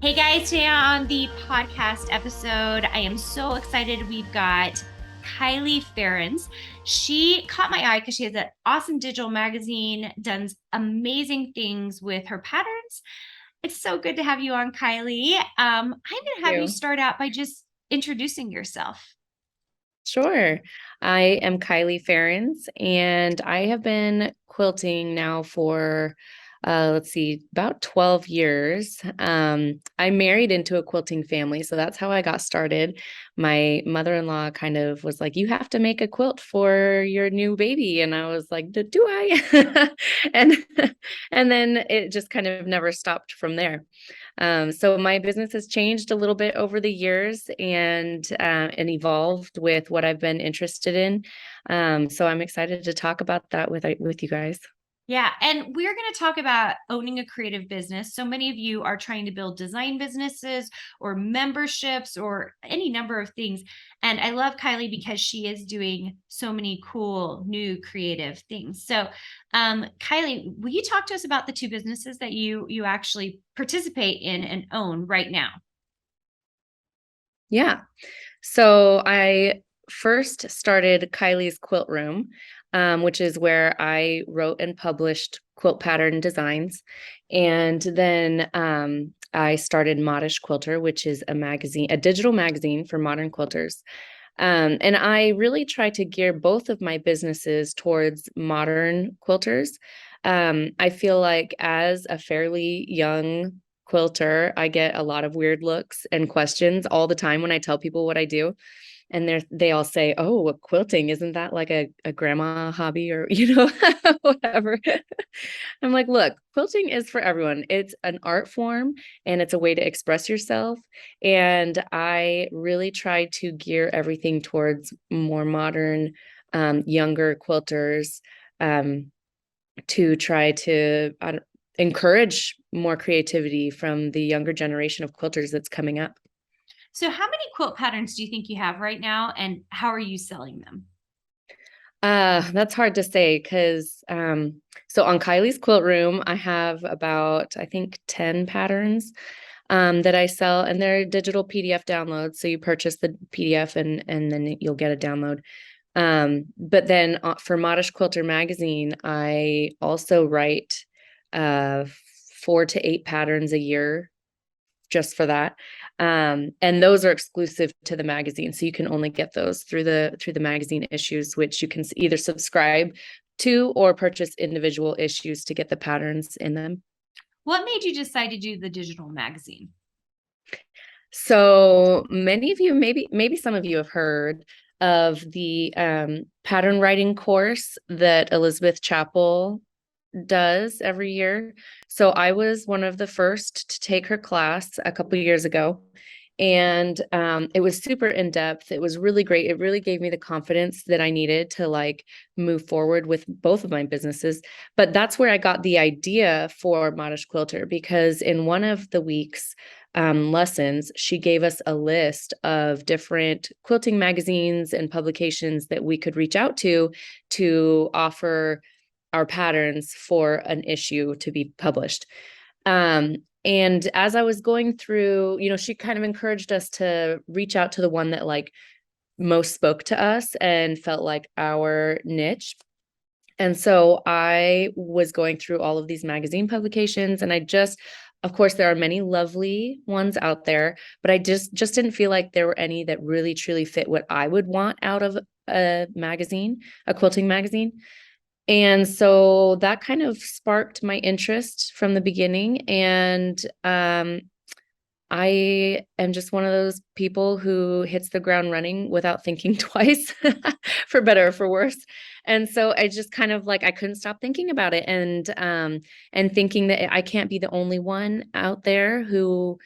Hey guys, today on the podcast episode, I am so excited. We've got Kiley Ferons. She caught my eye because she has an awesome digital magazine, done amazing things with her patterns. It's so good to have you on, Kiley. I'm going to have you You. start out by just introducing yourself. Sure. I am Kiley Ferons, and I have been quilting now for, let's see, about 12 years. I married into a quilting family, so that's how I got started. My mother-in-law kind of was like, "You have to make a quilt for your new baby," and I was like, "Do I?" and and then it just kind of never stopped from there. So my business has changed a little bit over the years and evolved with what I've been interested in. So I'm excited to talk about that with you guys. Yeah, and we're going to talk about owning a creative business. So many of you are trying to build design businesses or memberships or any number of things. And I love Kiley because she is doing so many cool new creative things. So, Kiley, will you talk to us about the two businesses that you actually participate in and own right now? Yeah. So I first started Kylie's Quilt Room, which is where I wrote and published quilt pattern designs. And then I started Modish Quilter, which is a magazine, a digital magazine for modern quilters. And I really try to gear both of my businesses towards modern quilters. I feel like as a fairly young quilter, I get a lot of weird looks and questions all the time when I tell people what I do. And they all say, "Oh, quilting, isn't that like a grandma hobby or, whatever?" I'm like, look, quilting is for everyone. It's an art form and it's a way to express yourself. And I really try to gear everything towards more modern, younger quilters, um, to try to encourage more creativity from the younger generation of quilters that's coming up. So, how many quilt patterns do you think you have right now, and how are you selling them? That's hard to say because so on Kylie's Quilt Room, I have about, I think, 10 patterns that I sell, and they're digital PDF downloads. So you purchase the PDF and then you'll get a download. But then for Modish Quilter magazine, I also write uh 4 to 8 patterns a year just for that. And those are exclusive to the magazine. So you can only get those through the magazine issues, which you can either subscribe to or purchase individual issues to get the patterns in them. What made you decide to do the digital magazine? So many of you, maybe some of you have heard of the pattern writing course that Elizabeth Chapel does every year. So I was one of the first to take her class a couple years ago. And it was super in depth. It was really great. It really gave me the confidence that I needed to like move forward with both of my businesses. But that's where I got the idea for Modish Quilter because in one of the week's lessons, she gave us a list of different quilting magazines and publications that we could reach out to offer our patterns for an issue to be published. And as I was going through, she kind of encouraged us to reach out to the one that like most spoke to us and felt like our niche. And so I was going through all of these magazine publications and of course there are many lovely ones out there, but I just didn't feel like there were any that really truly fit what I would want out of a magazine, a quilting magazine. And so that kind of sparked my interest from the beginning. And I am just one of those people who hits the ground running without thinking twice, for better or for worse. And so I just kind of like I couldn't stop thinking about it and thinking that I can't be the only one out there who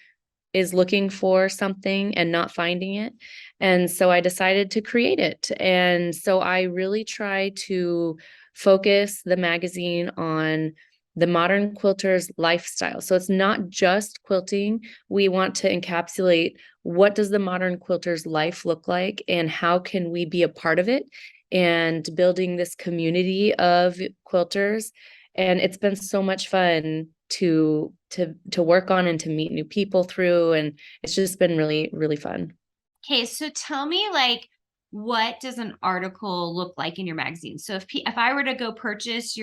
is looking for something and not finding it. And so I decided to create it. And so I really try to focus the magazine on the modern quilter's lifestyle. So it's not just quilting. We want to encapsulate what does the modern quilter's life look like and how can we be a part of it and building this community of quilters. And it's been so much fun to work on and to meet new people through. And it's just been really, really fun. Okay, so tell me, like, what does an article look like in your magazine? So if I were to go purchase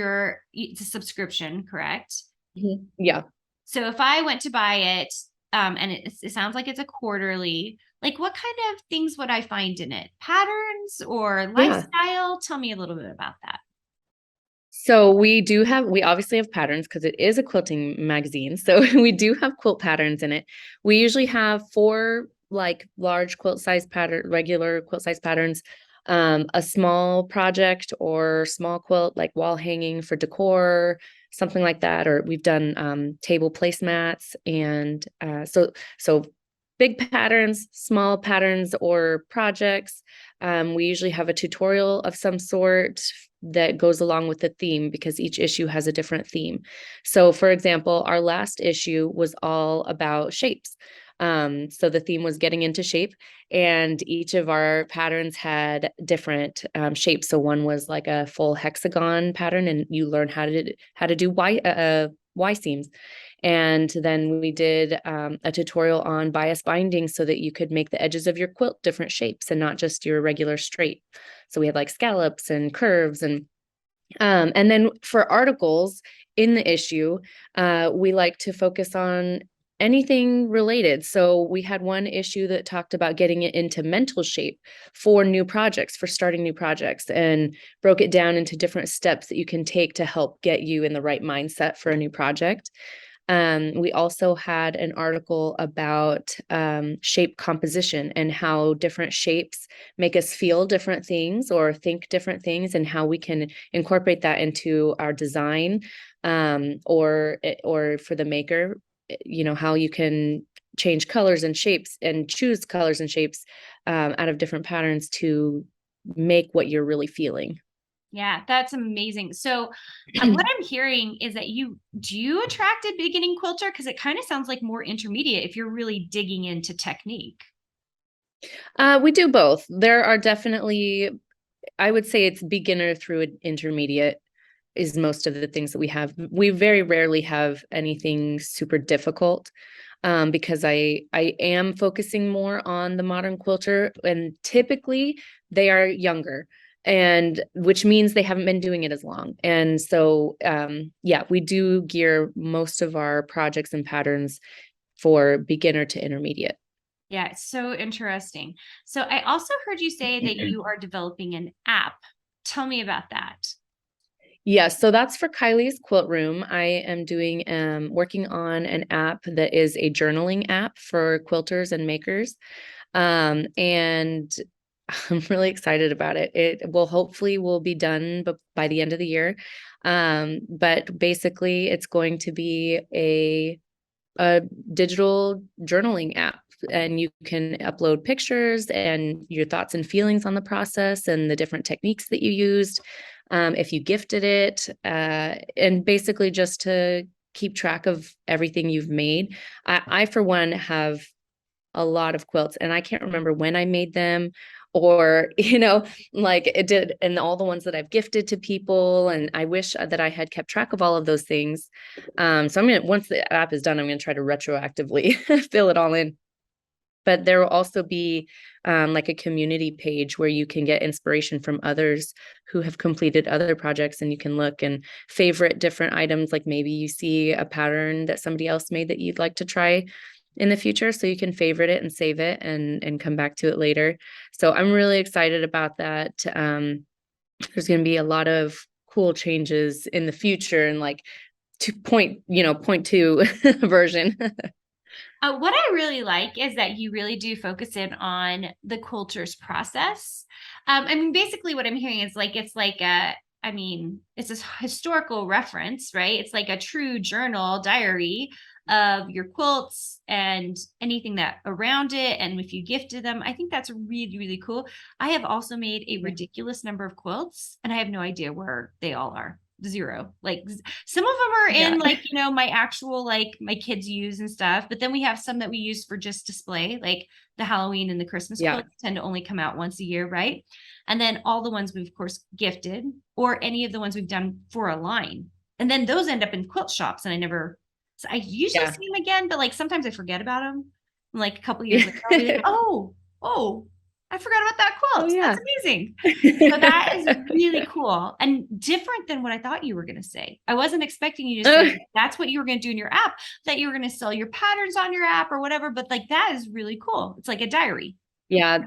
it's a subscription, correct? Yeah. So if I went to buy it, and it sounds like it's a quarterly, like what kind of things would I find in it? Patterns or Yeah. lifestyle? Tell me a little bit about that. So we obviously have patterns because it is a quilting magazine. So we do have quilt patterns in it. We usually have four like large quilt size pattern, regular quilt size patterns, a small project or small quilt like wall hanging for decor, something like that. Or we've done table placemats and so big patterns, small patterns or projects. We usually have a tutorial of some sort that goes along with the theme because each issue has a different theme. So, for example, our last issue was all about shapes. So the theme was getting into shape, and each of our patterns had different shapes. So one was like a full hexagon pattern, and you learn how to do Y seams. And then we did a tutorial on bias binding so that you could make the edges of your quilt different shapes and not just your regular straight. So we had like scallops and curves and then for articles in the issue, we like to focus on anything related. So we had one issue that talked about getting it into mental shape for new projects, for starting new projects, and broke it down into different steps that you can take to help get you in the right mindset for a new project. We also had an article about shape composition and how different shapes make us feel different things or think different things, and how we can incorporate that into our design, or for the maker, how you can change colors and shapes and choose colors and shapes out of different patterns to make what you're really feeling. Yeah, that's amazing. So, what I'm hearing is that you attract a beginning quilter because it kind of sounds like more intermediate if you're really digging into technique. We do both. There are definitely, I would say it's beginner through intermediate is most of the things that we have. We very rarely have anything super difficult, because I am focusing more on the modern quilter, and typically they are younger, and which means they haven't been doing it as long. And so yeah, we do gear most of our projects and patterns for beginner to intermediate. Yeah, it's so interesting. So, I also heard you say that you are developing an app. Tell me about that. Yeah, so that's for Kiley's Quilt Room. I am doing working on an app that is a journaling app for quilters and makers. And I'm really excited about it. It will hopefully will be done by the end of the year. But basically it's going to be a digital journaling app, and you can upload pictures and your thoughts and feelings on the process and the different techniques that you used, if you gifted it, and basically just to keep track of everything you've made. I for one have a lot of quilts, and I can't remember when I made them, or like it did, and all the ones that I've gifted to people, and I wish that I had kept track of all of those things. So I'm gonna, once the app is done, I'm gonna try to retroactively fill it all in. But there will also be like a community page where you can get inspiration from others who have completed other projects, and you can look and favorite different items. Like maybe you see a pattern that somebody else made that you'd like to try in the future, so you can favorite it and save it and come back to it later. So I'm really excited about that. There's going to be a lot of cool changes in the future, and like point two version. What I really like is that you really do focus in on the quilter's process. I mean, basically, what I'm hearing is like I mean, it's a historical reference, right? It's like a true journal diary of your quilts and anything that around it. And if you gifted them, I think that's really, really cool. I have also made a ridiculous number of quilts, and I have no idea where they all are. Zero. Like some of them are Yeah. in like, my actual like my kids use and stuff, but then we have some that we use for just display, like the Halloween and the Christmas Yeah. quilts tend to only come out once a year, right? And then all the ones we've of course gifted, or any of the ones we've done for a line. And then those end up in quilt shops, and I never So I usually Yeah. see them again, but like sometimes I forget about them. Like a couple years later, I'll be like, Yeah. oh, I forgot about that Oh quilt. That's yeah. amazing. So that is really cool and different than what I thought you were going to say. I wasn't expecting you to say that's what you were going to do in your app, that you were going to sell your patterns on your app or whatever. But like that is really cool. It's like a diary. Yeah.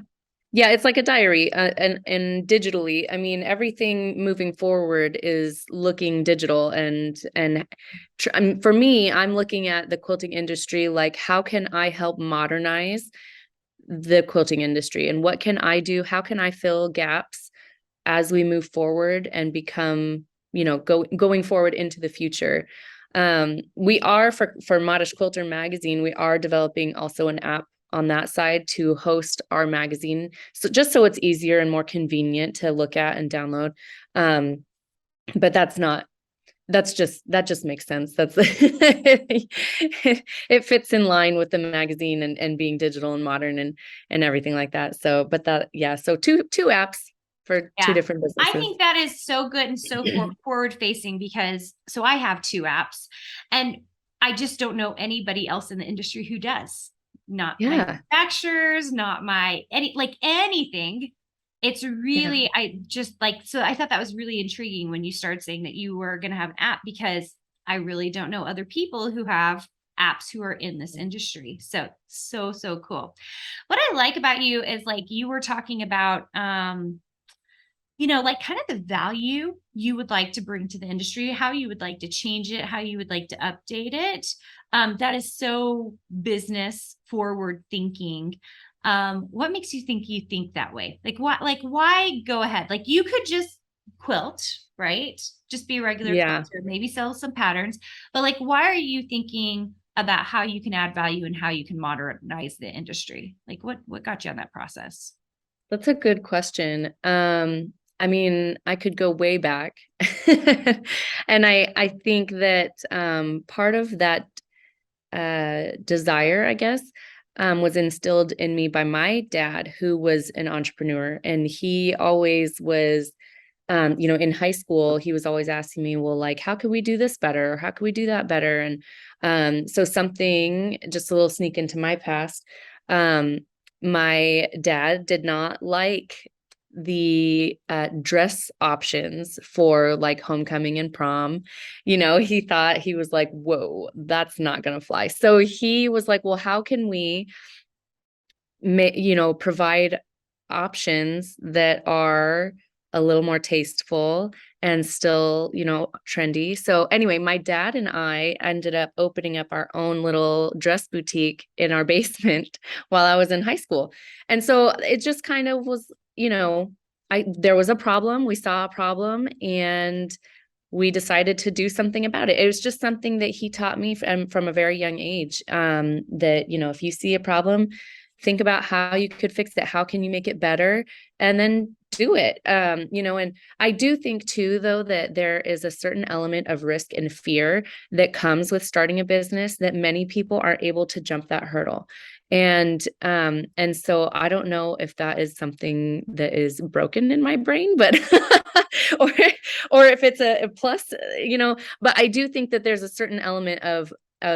Yeah, it's like a diary, and digitally. I mean, everything moving forward is looking digital, I mean, for me, I'm looking at the quilting industry like, how can I help modernize the quilting industry, and what can I do? How can I fill gaps as we move forward and become, going forward into the future? We are for Modish Quilter magazine, we are developing also an app on that side to host our magazine. So just so it's easier and more convenient to look at and download. But that just makes sense. That's it fits in line with the magazine and being digital and modern and everything like that. So, but yeah, so two apps for two Yeah. different I businesses. think that is so good and so forward facing because so I have two apps and I just don't know anybody else in the industry who does. Not Yeah. manufacturers, not my anything. It's Yeah. really I just like so I thought that was really intriguing when you started saying that you were going to have an app because I really don't know other people who have apps who are in this industry. So cool. What I like about you is like you were talking about like kind of the value you would like to bring to the industry, how you would like to change it, how you would like to update it. That is so business forward thinking. What makes you think that way? Like why go ahead? Like you could just quilt, right? Just be a regular Yeah. quilter, maybe sell some patterns. But like, why are you thinking about how you can add value and how you can modernize the industry? Like what got you on that process? That's a good question. I mean, I could go way back. And I think that part of that desire, I guess, was instilled in me by my dad, who was an entrepreneur. And he always was, in high school, he was always asking me, well, like, how could we do this better? How could we do that better? And so something, just a little sneak into my past, um, my dad did not like the dress options for like homecoming and prom. He thought, he was like, whoa, that's not gonna fly. So he was like, well, how can we provide options that are a little more tasteful and still, trendy. So anyway, my dad and I ended up opening up our own little dress boutique in our basement while I was in high school. And so it just kind of was, there was a problem, we saw a problem, and we decided to do something about it. It was just something that he taught me from a very young age, that, if you see a problem, think about how you could fix it. How can you make it better? And then do it. And I do think too, though, that there is a certain element of risk and fear that comes with starting a business that many people aren't able to jump that hurdle. And so I don't know if that is something that is broken in my brain, but or or if it's a plus, but I do think that there's a certain element of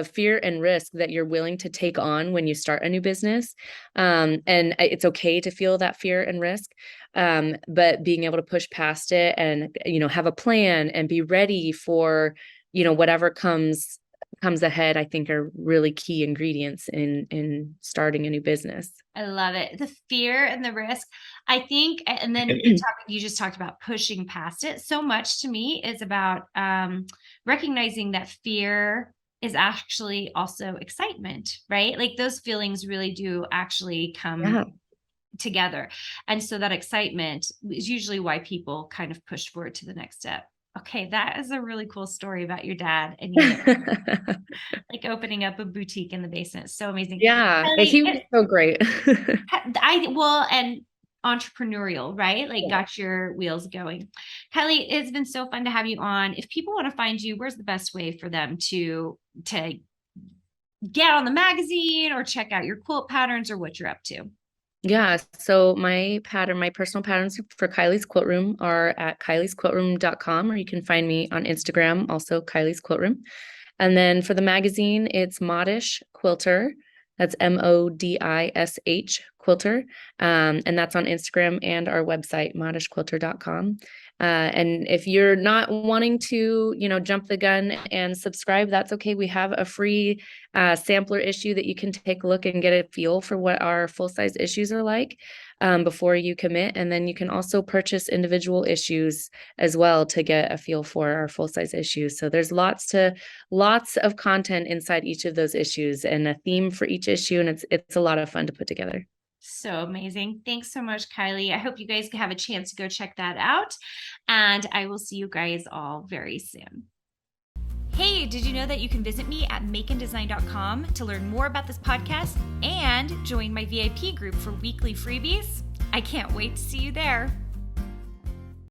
fear and risk that you're willing to take on when you start a new business. And it's okay to feel that fear and risk. But being able to push past it and, have a plan and be ready for, whatever comes ahead, I think are really key ingredients in starting a new business. I love it. The fear and the risk. I think, and then you just talked about pushing past it. So much to me is about recognizing that fear is actually also excitement, right? Like those feelings really do actually come Yeah. together. And so that excitement is usually why people kind of push forward to the next step. Okay, that is a really cool story about your dad and you like opening up a boutique in the basement. So amazing. Yeah, Kelly, he was so great. and entrepreneurial, right? Like Yeah. got your wheels going. Kelly, it's been so fun to have you on. If people want to find you, where's the best way for them to get on the magazine or check out your quilt patterns or what you're up to? Yeah, so my personal patterns for Kileys Quilt Room are at kileysquiltroom.com, or you can find me on Instagram, also Kileys Quilt Room. And then for the magazine, it's Modish Quilter. That's Modish Quilter. And that's on Instagram and our website, modishquilter.com. And if you're not wanting to, jump the gun and subscribe, that's okay. We have a free sampler issue that you can take a look and get a feel for what our full-size issues are like before you commit. And then you can also purchase individual issues as well to get a feel for our full-size issues. So there's lots of content inside each of those issues and a theme for each issue, and it's a lot of fun to put together. So amazing. Thanks so much, Kiley. I hope you guys have a chance to go check that out, and I will see you guys all very soon. Hey, did you know that you can visit me at makeanddesign.com to learn more about this podcast and join my VIP group for weekly freebies? I can't wait to see you there.